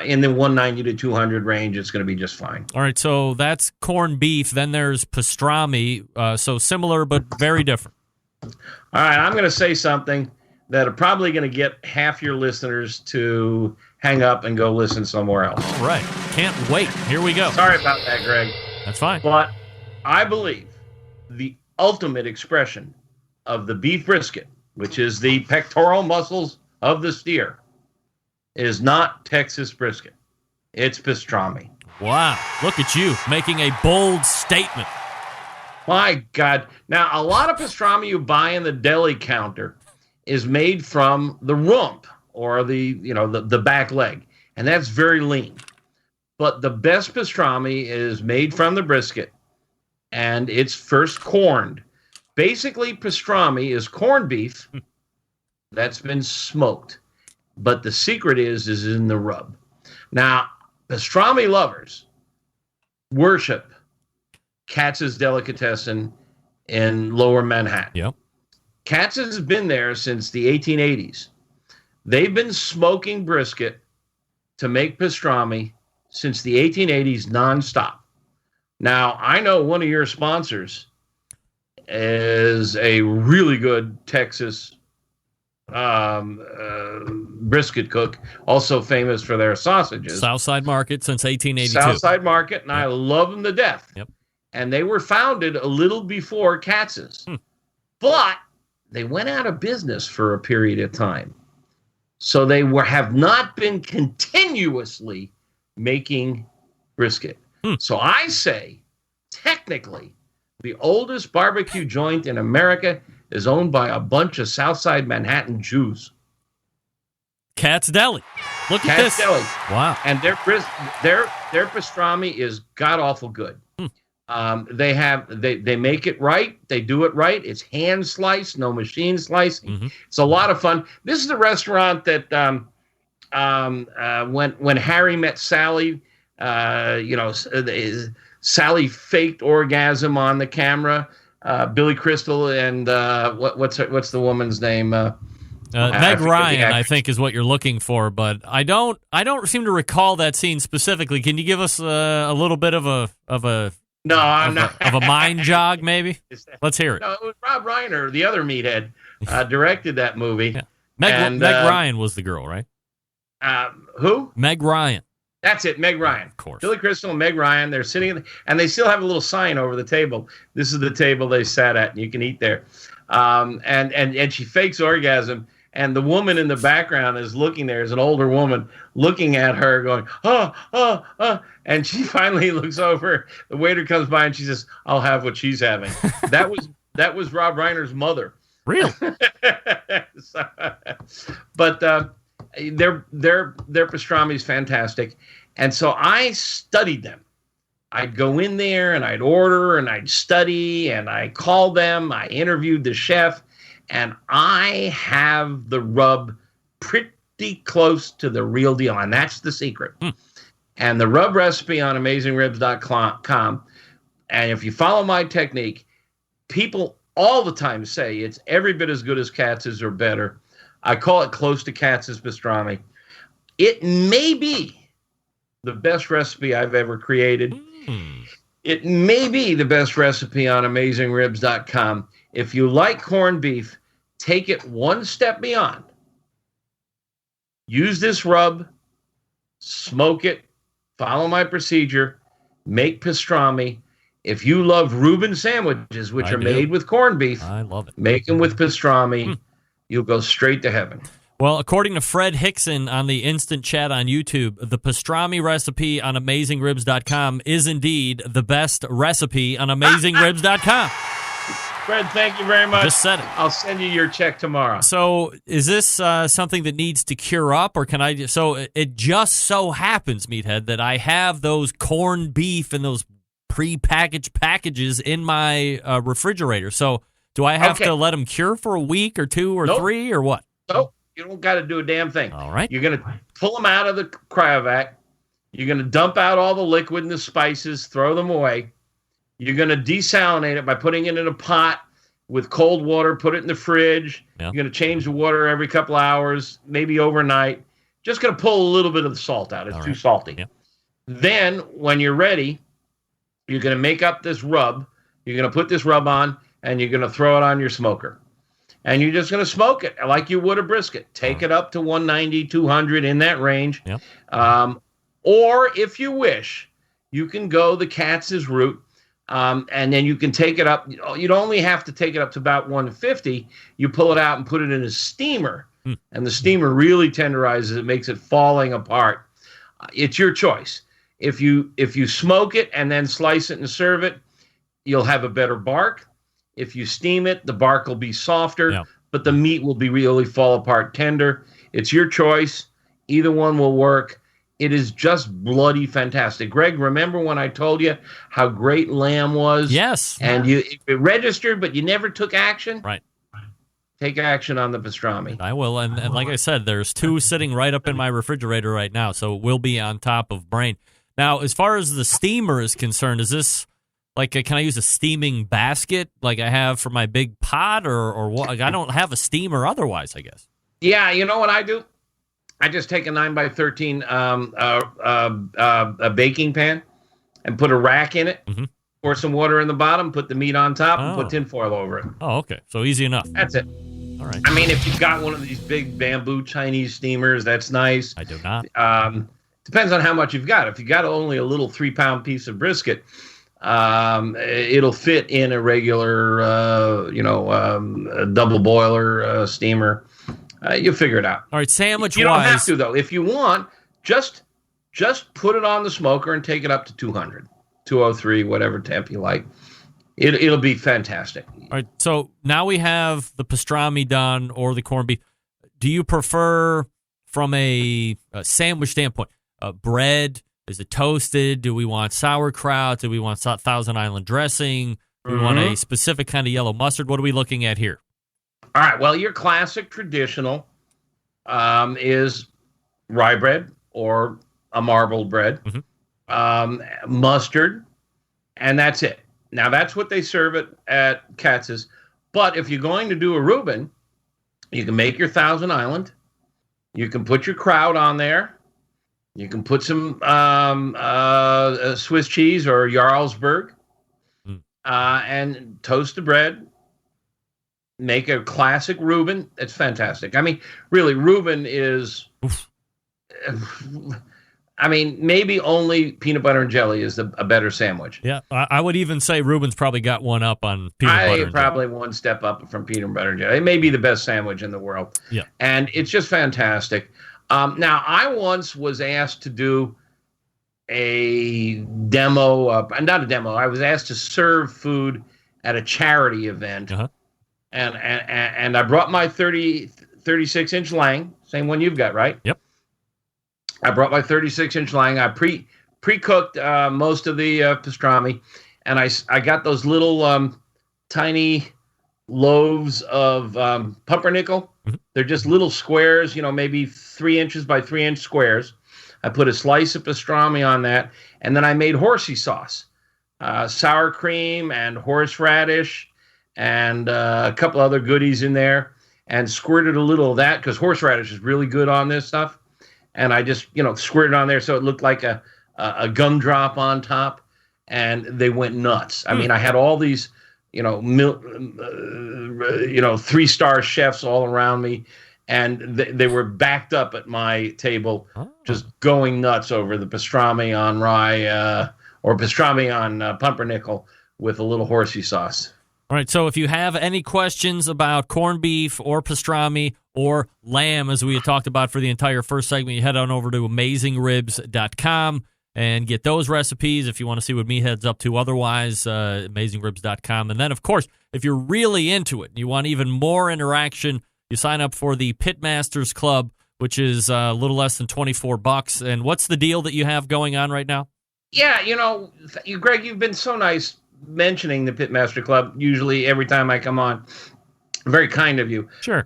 S7: In the 190 to 200 range, it's going to be just fine.
S5: All right, so that's corned beef. Then there's pastrami, so similar but very different.
S7: All right, I'm going to say something that are probably going to get half your listeners to hang up and go listen somewhere else.
S5: All right, can't wait. Here we go.
S7: Sorry about that, Greg.
S5: That's fine.
S7: But I believe the ultimate expression of the beef brisket, which is the pectoral muscles of the steer, is not Texas brisket. It's pastrami.
S5: Wow. Look at you making a bold statement.
S7: My God. Now, a lot of pastrami you buy in the deli counter is made from the rump or the back leg, and that's very lean. But the best pastrami is made from the brisket, and it's first corned. Basically, pastrami is corned beef that's been smoked. But the secret is in the rub. Now, pastrami lovers worship Katz's Delicatessen in Lower Manhattan.
S5: Yep.
S7: Katz's has been there since the 1880s. They've been smoking brisket to make pastrami since the 1880s nonstop. Now, I know one of your sponsors is a really good Texas brisket cook, also famous for their sausages.
S5: Southside Market since 1882.
S7: Southside Market, and I love them to death.
S5: Yep.
S7: And they were founded a little before Katz's. But they went out of business for a period of time. So they have not been continuously making brisket. So I say, technically, the oldest barbecue joint in America is owned by a bunch of Southside Manhattan Jews.
S5: Cat's Deli. Look at
S7: Cat's
S5: this.
S7: Deli.
S5: Wow.
S7: And their pastrami is god awful good. They make it right. They do it right. It's hand sliced, no machine slicing. It's a lot of fun. This is the restaurant that when Harry met Sally, Sally faked orgasm on the camera. Billy Crystal and what's the woman's name?
S5: Meg Ryan, I think, is what you're looking for, but I don't seem to recall that scene specifically. Can you give us a little bit of a mind jog, maybe? Let's hear it.
S7: No, it was Rob Reiner, the other meathead, directed that movie.
S5: Yeah. Meg Ryan was the girl, right?
S7: Who?
S5: Meg Ryan.
S7: That's it, Meg Ryan.
S5: Of course.
S7: Billy Crystal and Meg Ryan, they're sitting, and they still have a little sign over the table. This is the table they sat at, and you can eat there. And she fakes orgasm, and the woman in the background is looking there, is an older woman, looking at her, going, and she finally looks over. The waiter comes by, and she says, "I'll have what she's having." That was Rob Reiner's mother.
S5: Really?
S7: But their pastrami is fantastic, and so I studied them. I'd go in there and I'd order and I'd study and I called them. I interviewed the chef, and I have the rub pretty close to the real deal, and that's the secret. And the rub recipe on AmazingRibs.com, and if you follow my technique, people all the time say it's every bit as good as Katz's or better. I call it close to Katz's pastrami. It may be the best recipe I've ever created. It may be the best recipe on AmazingRibs.com. If you like corned beef, take it one step beyond. Use this rub, smoke it, follow my procedure, make pastrami. If you love Reuben sandwiches, which are made with corned beef,
S5: I love it.
S7: Make them with pastrami. You'll go straight to heaven.
S5: Well, according to Fred Hickson on the instant chat on YouTube, the pastrami recipe on AmazingRibs.com is indeed the best recipe on AmazingRibs.com.
S7: Fred, thank you very much.
S5: Just said it.
S7: I'll send you your check tomorrow.
S5: So is this something that needs to cure up, or can I? So it just so happens, Meathead, that I have those corned beef and those pre-packaged packages in my refrigerator. So do I have to let them cure for a week or two or three or what?
S7: Nope. You don't got to do a damn thing.
S5: All right.
S7: You're going to pull them out of the cryovac. You're going to dump out all the liquid and the spices, throw them away. You're going to desalinate it by putting it in a pot with cold water, put it in the fridge.
S5: Yeah.
S7: You're going to change the water every couple hours, maybe overnight. Just going to pull a little bit of the salt out. It's too salty.
S5: Yeah.
S7: Then when you're ready, you're going to make up this rub. You're going to put this rub on, and you're going to throw it on your smoker. And you're just going to smoke it like you would a brisket. Take it up to 190, 200, in that range.
S5: Yep.
S7: Or if you wish, you can go the Katz's route, and then you can take it up. You'd only have to take it up to about 150. You pull it out and put it in a steamer, and the steamer really tenderizes it, makes it falling apart. It's your choice. If you smoke it and then slice it and serve it, you'll have a better bark. If you steam it, the bark will be softer, but the meat will be really fall apart tender. It's your choice. Either one will work. It is just bloody fantastic. Greg, remember when I told you how great lamb was?
S5: Yes.
S7: And it registered, but you never took action?
S5: Right.
S7: Take action on the pastrami.
S5: I will. And like I said, there's two sitting right up in my refrigerator right now, so it will be on top of brain. Now, as far as the steamer is concerned, is this... Like, can I use a steaming basket like I have for my big pot or what? Like, I don't have a steamer otherwise, I guess.
S7: Yeah, you know what I do? I just take a 9x13 a baking pan and put a rack in it, pour some water in the bottom, put the meat on top, and put tinfoil over it.
S5: Oh, okay. So easy enough.
S7: That's it.
S5: All right.
S7: I mean, if you've got one of these big bamboo Chinese steamers, that's nice.
S5: I do not.
S7: Depends on how much you've got. If you've got only a little 3-pound piece of brisket, it'll fit in a regular, a double boiler steamer. You'll figure it out.
S5: All right, sandwich-wise.
S7: You don't have to, though. If you want, just just put it on the smoker and take it up to 200, 203, whatever temp you like. It'll be fantastic.
S5: All right, so now we have the pastrami done or the corned beef. Do you prefer, from a sandwich standpoint, bread? Is it toasted? Do we want sauerkraut? Do we want Thousand Island dressing? Do we want a specific kind of yellow mustard? What are we looking at here?
S7: All right, well, your classic traditional is rye bread or a marbled bread, mustard, and that's it. Now, that's what they serve at Katz's. But if you're going to do a Reuben, you can make your Thousand Island. You can put your kraut on there. You can put some Swiss cheese or Jarlsberg and toast the bread. Make a classic Reuben. It's fantastic. I mean, really, Reuben is... I mean, maybe only peanut butter and jelly is a better sandwich.
S5: Yeah, I would even say Reuben's probably got one up on peanut butter and
S7: probably
S5: jelly.
S7: one step up from peanut butter and jelly. It may be the best sandwich in the world.
S5: Yeah.
S7: And it's just fantastic. Now, I once was asked to do a demo, not a demo. I was asked to serve food at a charity event. And I brought my 36-inch Lang, same one you've got, right?
S5: Yep.
S7: I brought my 36-inch Lang. I pre-cooked most of the pastrami, and I got those little tiny loaves of pumpernickel. They're just little squares, maybe 3 inches by 3 inch squares. I put a slice of pastrami on that, and then I made horsey sauce, sour cream and horseradish, and a couple other goodies in there, and squirted a little of that because horseradish is really good on this stuff. And I just, squirted on there so it looked like a gumdrop on top, and they went nuts. I mean, I had all these, 3-star chefs all around me, and they were backed up at my table, just going nuts over the pastrami on rye or pastrami on pumpernickel with a little horsey sauce.
S5: All right, so if you have any questions about corned beef or pastrami or lamb, as we had talked about for the entire first segment, you head on over to AmazingRibs.com and get those recipes if you want to see what Meathead's up to otherwise, AmazingRibs.com. And then, of course, if you're really into it and you want even more interaction, you sign up for the Pitmasters Club, which is a little less than $24. And what's the deal that you have going on right now?
S7: Yeah, Greg, you've been so nice mentioning the Pitmaster Club usually every time I come on. Very kind of you.
S5: Sure.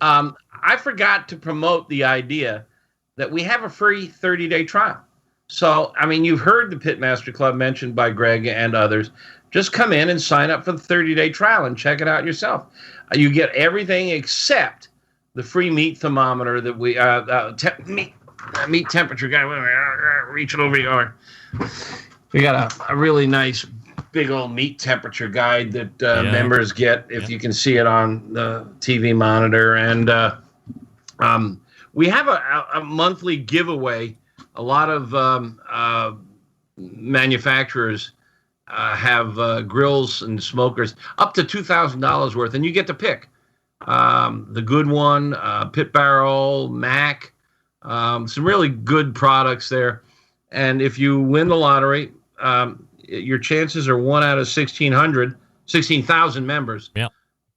S7: I forgot to promote the idea that we have a free 30-day trial. So, I mean, you've heard the Pitmaster Club mentioned by Greg and others. Just come in and sign up for the 30-day trial and check it out yourself. You get everything except the free meat thermometer that we meat temperature guy. Reach it over your. We got a really nice big old meat temperature guide that members get if you can see it on the TV monitor. And we have a monthly giveaway. A lot of manufacturers have grills and smokers up to $2,000 worth, and you get to pick the good one, Pit Barrel, Mac, some really good products there. And if you win the lottery, your chances are 1 out of 16,000 members.
S5: Yeah.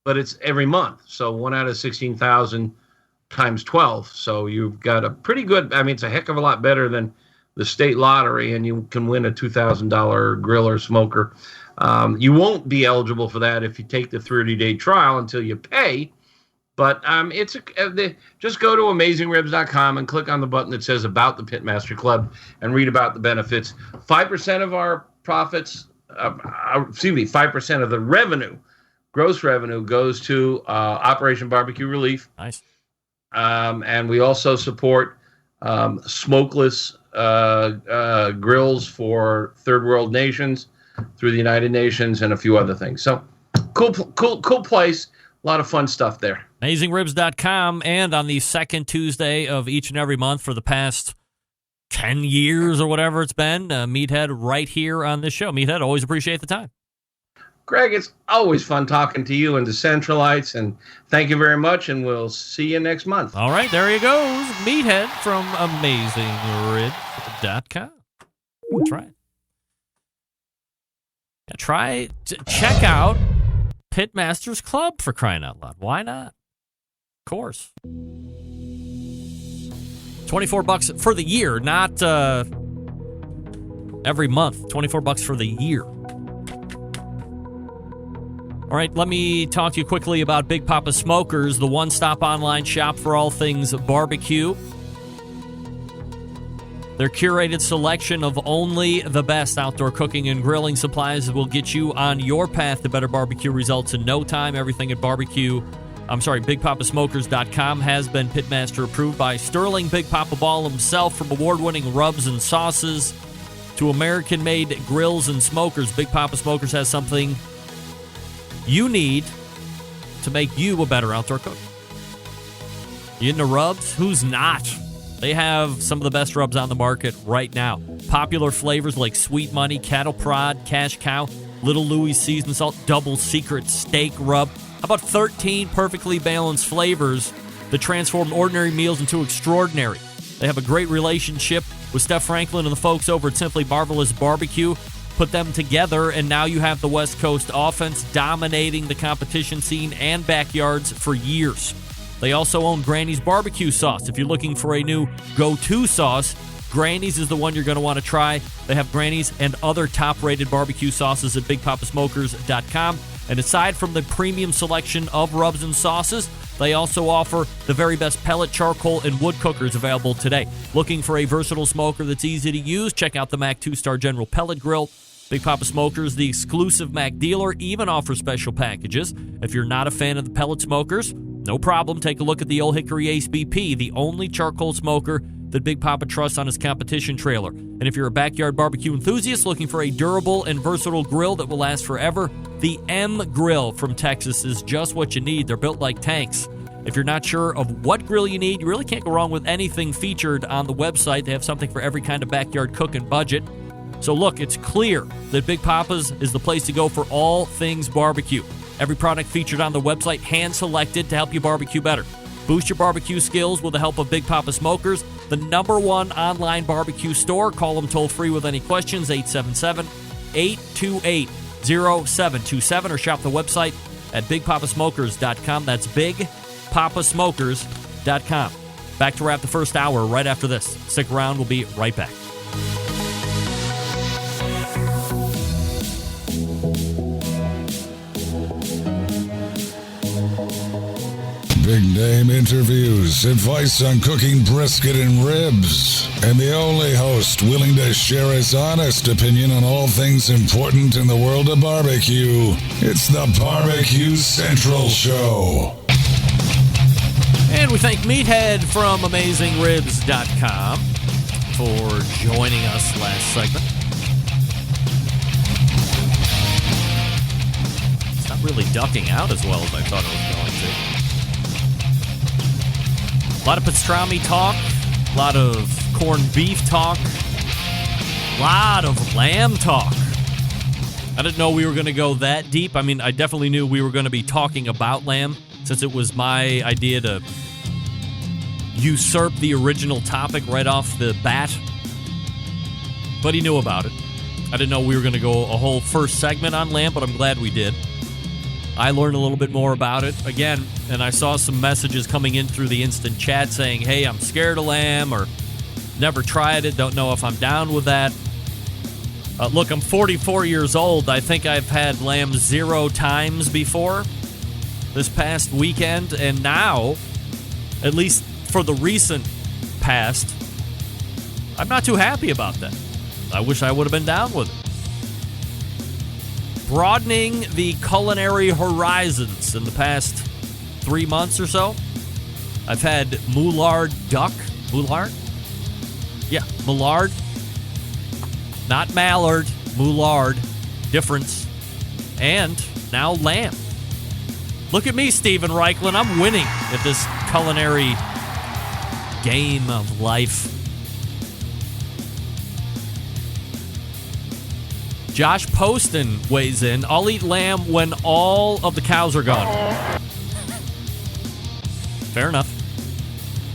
S7: But it's every month. So 1 out of 16,000 times 12. So you've got a pretty good, it's a heck of a lot better than the state lottery, and you can win a $2,000 grill or smoker. You won't be eligible for that if you take the 30-day trial until you pay. But just go to AmazingRibs.com and click on the button that says About the Pitmaster Club and read about the benefits. 5% of our profits, 5% of the revenue, gross revenue, goes to Operation Barbecue Relief.
S5: Nice.
S7: And we also support smokeless grills for third world nations through the United Nations and a few other things. So cool place. A lot of fun stuff there.
S5: AmazingRibs.com, and on the second Tuesday of each and every month for the past 10 years or whatever it's been, Meathead right here on this show. Meathead, always appreciate the time.
S7: Greg, it's always fun talking to you and the Centralites, and thank you very much, and we'll see you next month.
S5: All right, there he goes, Meathead from AmazingRibs.com. Try it. Yeah, check out Pitmasters Club, for crying out loud. Why not? Of course. $24 for the year, not every month. $24 for the year. All right, let me talk to you quickly about Big Papa Smokers, the one-stop online shop for all things barbecue. Their curated selection of only the best outdoor cooking and grilling supplies will get you on your path to better barbecue results in no time. Everything at BigPapaSmokers.com has been Pitmaster approved by Sterling Big Papa Ball himself. From award-winning rubs and sauces to American-made grills and smokers, Big Papa Smokers has something you need to make you a better outdoor cook. You into rubs? Who's not? They have some of the best rubs on the market right now. Popular flavors like Sweet Money, Cattle Prod, Cash Cow, Little Louis Seasoned Salt, Double Secret Steak Rub. How about 13 perfectly balanced flavors that transform ordinary meals into extraordinary? They have a great relationship with Steph Franklin and the folks over at Simply Marvelous Barbecue. Put them together, and now you have the West Coast offense dominating the competition scene and backyards for years. They also own Granny's Barbecue Sauce. If you're looking for a new go-to sauce, Granny's is the one you're going to want to try. They have Granny's and other top-rated barbecue sauces at BigPapaSmokers.com. And aside from the premium selection of rubs and sauces, they also offer the very best pellet, charcoal, and wood cookers available today. Looking for a versatile smoker that's easy to use? Check out the Mac 2-Star General Pellet Grill. Big Papa Smokers, the exclusive Mac dealer, even offers special packages. If you're not a fan of the pellet smokers, no problem. Take a look at the Old Hickory Ace BP, the only charcoal smoker that Big Papa trusts on his competition trailer. And if you're a backyard barbecue enthusiast looking for a durable and versatile grill that will last forever, the M Grill from Texas is just what you need. They're built like tanks. If you're not sure of what grill you need, you really can't go wrong with anything featured on the website. They have something for every kind of backyard cook and budget. So look, it's clear that Big Papa's is the place to go for all things barbecue. Every product featured on the website hand-selected to help you barbecue better. Boost your barbecue skills with the help of Big Papa Smokers, the #1 online barbecue store. Call them toll-free with any questions, 877-828-0727, or shop the website at BigPapaSmokers.com. That's BigPapaSmokers.com. Back to wrap the first hour right after this. Stick around. We'll be right back.
S6: Big name interviews, advice on cooking brisket and ribs, and the only host willing to share his honest opinion on all things important in the world of barbecue. It's the Barbecue Central Show.
S5: And we thank Meathead from AmazingRibs.com for joining us last segment. It's not really ducking out as well as I thought it was going to. A lot of pastrami talk, a lot of corned beef talk, a lot of lamb talk. I didn't know we were going to go that deep. I mean, I definitely knew we were going to be talking about lamb, since it was my idea to usurp the original topic right off the bat. But he knew about it. I didn't know we were going to go a whole first segment on lamb, but I'm glad we did. I learned a little bit more about it, again, and I saw some messages coming in through the instant chat saying, hey, I'm scared of lamb, or never tried it, don't know if I'm down with that. Look, I'm 44 years old. I think I've had lamb 0 times before this past weekend, and now, at least for the recent past, I'm not too happy about that. I wish I would have been down with it. Broadening the culinary horizons in the past 3 months or so. I've had Moulard duck. Moulard? Yeah, Moulard. Not mallard. Moulard. Difference. And now lamb. Look at me, Steven Reichlin. I'm winning at this culinary game of life. Josh Poston weighs in. I'll eat lamb when all of the cows are gone. Fair enough.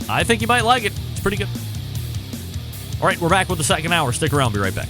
S5: I think you might like it. It's pretty good. All right, we're back with the second hour. Stick around. Be right back.